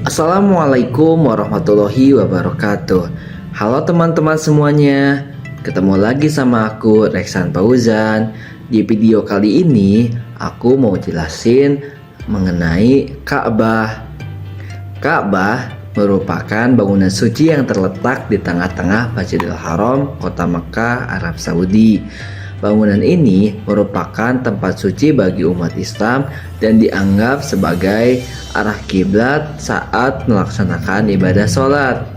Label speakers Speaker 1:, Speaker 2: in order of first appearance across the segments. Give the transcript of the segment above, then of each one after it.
Speaker 1: Assalamualaikum warahmatullahi wabarakatuh. Halo teman-teman semuanya, ketemu lagi sama aku Reksan Fauzan. Di video kali ini aku mau jelasin mengenai Ka'bah. Ka'bah merupakan bangunan suci yang terletak di tengah-tengah Masjidil Haram, kota Mekah, Arab Saudi. Bangunan ini merupakan tempat suci bagi umat Islam dan dianggap sebagai arah kiblat saat melaksanakan ibadah sholat.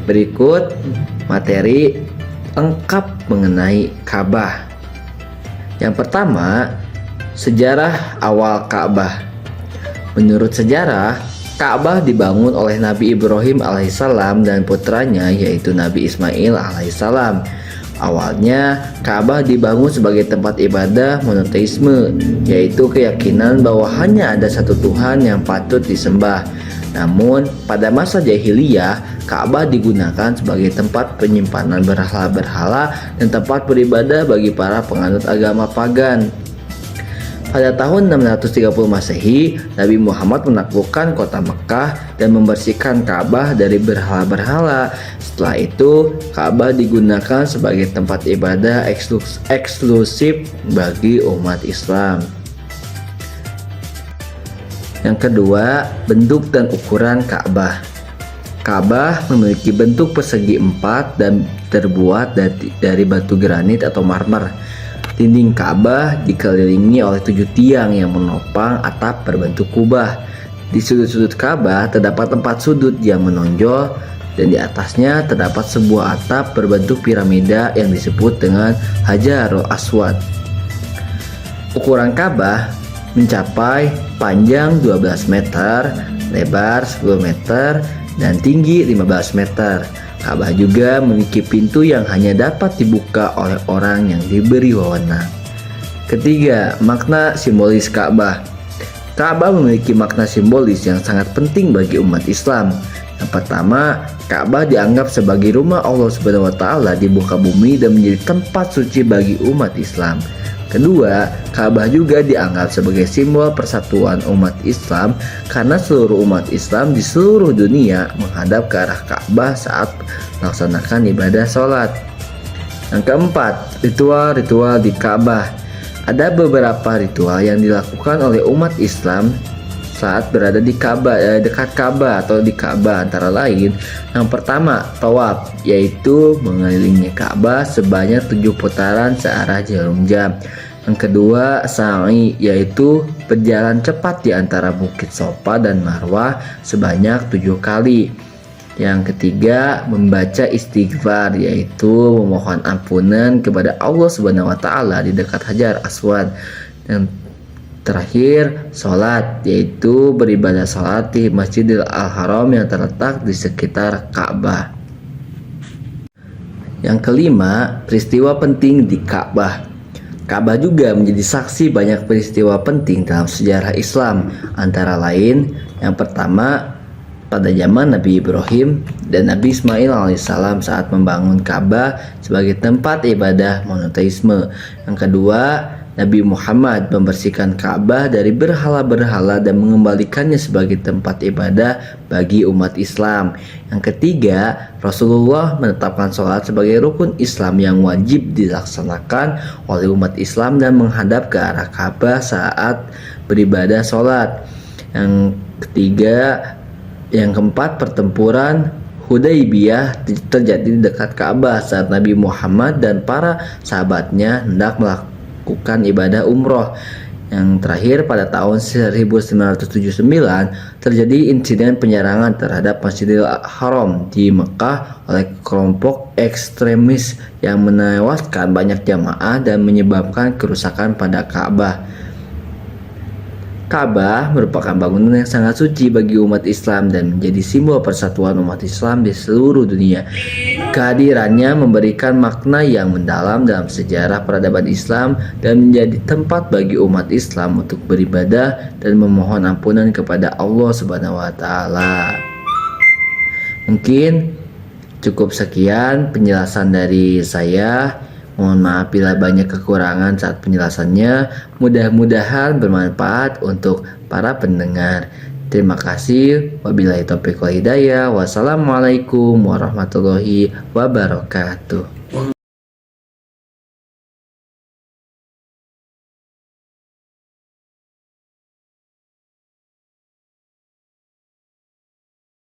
Speaker 1: Berikut materi lengkap mengenai Ka'bah. Yang pertama, sejarah awal Ka'bah. Menurut sejarah, Ka'bah dibangun oleh Nabi Ibrahim alaihissalam dan putranya yaitu Nabi Ismail alaihissalam. Awalnya, Ka'bah dibangun sebagai tempat ibadah monoteisme, yaitu keyakinan bahwa hanya ada satu Tuhan yang patut disembah. Namun, pada masa jahiliyah, Ka'bah digunakan sebagai tempat penyimpanan berhala-berhala dan tempat beribadah bagi para penganut agama pagan. Pada tahun 630 Masehi, Nabi Muhammad menaklukkan kota Mekah dan membersihkan Ka'bah dari berhala-berhala. Setelah itu, Ka'bah digunakan sebagai tempat ibadah eksklusif bagi umat Islam. Yang kedua, bentuk dan ukuran Ka'bah. Ka'bah memiliki bentuk persegi empat dan terbuat dari batu granit atau marmer. Dinding Ka'bah dikelilingi oleh 7 tiang yang menopang atap berbentuk kubah. Di sudut-sudut Ka'bah terdapat 4 sudut yang menonjol dan di atasnya terdapat sebuah atap berbentuk piramida yang disebut dengan Hajarul Aswad. Ukuran Ka'bah mencapai panjang 12 meter, lebar 10 meter, dan tinggi 15 meter. Ka'bah juga memiliki pintu yang hanya dapat dibuka oleh orang yang diberi wewenang. Ketiga, makna simbolis Ka'bah. Ka'bah memiliki makna simbolis yang sangat penting bagi umat Islam. Yang pertama, Ka'bah dianggap sebagai rumah Allah Subhanahu wa taala di muka bumi dan menjadi tempat suci bagi umat Islam. Kedua, Ka'bah juga dianggap sebagai simbol persatuan umat Islam karena seluruh umat Islam di seluruh dunia menghadap ke arah Ka'bah saat melaksanakan ibadah sholat. Yang keempat, ritual-ritual di Ka'bah. Ada beberapa ritual yang dilakukan oleh umat Islam saat berada di Ka'bah, dekat Ka'bah atau di Ka'bah, antara lain yang pertama, tawaf, yaitu mengelilingi Ka'bah sebanyak 7 putaran searah jarum jam. Yang kedua, sa'i, yaitu berjalan cepat di antara Bukit Sofa dan Marwah sebanyak 7 kali. Yang ketiga, membaca istighfar, yaitu memohon ampunan kepada Allah Subhanahu wa taala di dekat Hajar Aswad. Dan terakhir, sholat, yaitu beribadah sholat di Masjidil Haram yang terletak di sekitar Ka'bah. Yang kelima, peristiwa penting di Ka'bah. Ka'bah juga menjadi saksi banyak peristiwa penting dalam sejarah Islam. Antara lain, yang pertama, pada zaman Nabi Ibrahim dan Nabi Ismail alaihissalam saat membangun Ka'bah sebagai tempat ibadah monoteisme. Yang kedua, Nabi Muhammad membersihkan Ka'bah dari berhala-berhala dan mengembalikannya sebagai tempat ibadah bagi umat Islam. Yang ketiga, Rasulullah menetapkan sholat sebagai rukun Islam yang wajib dilaksanakan oleh umat Islam dan menghadap ke arah Ka'bah saat beribadah sholat. Yang keempat, pertempuran Hudaybiyah terjadi di dekat Ka'bah saat Nabi Muhammad dan para sahabatnya hendak melakukan ibadah umroh. Yang terakhir, pada tahun 1979 terjadi insiden penyerangan terhadap Masjidil Haram di Mekah oleh kelompok ekstremis yang menewaskan banyak jamaah dan menyebabkan kerusakan pada Ka'bah. Ka'bah merupakan bangunan yang sangat suci bagi umat Islam dan menjadi simbol persatuan umat Islam di seluruh dunia. Kehadirannya memberikan makna yang mendalam dalam sejarah peradaban Islam dan menjadi tempat bagi umat Islam untuk beribadah dan memohon ampunan kepada Allah Subhanahu wa taala. Mungkin cukup sekian penjelasan dari saya. Mohon maaf bila banyak kekurangan saat penjelasannya. Mudah-mudahan bermanfaat untuk para pendengar. Terima kasih. Wabillahi taufiq wal hidayah. Wassalamualaikum warahmatullahi wabarakatuh.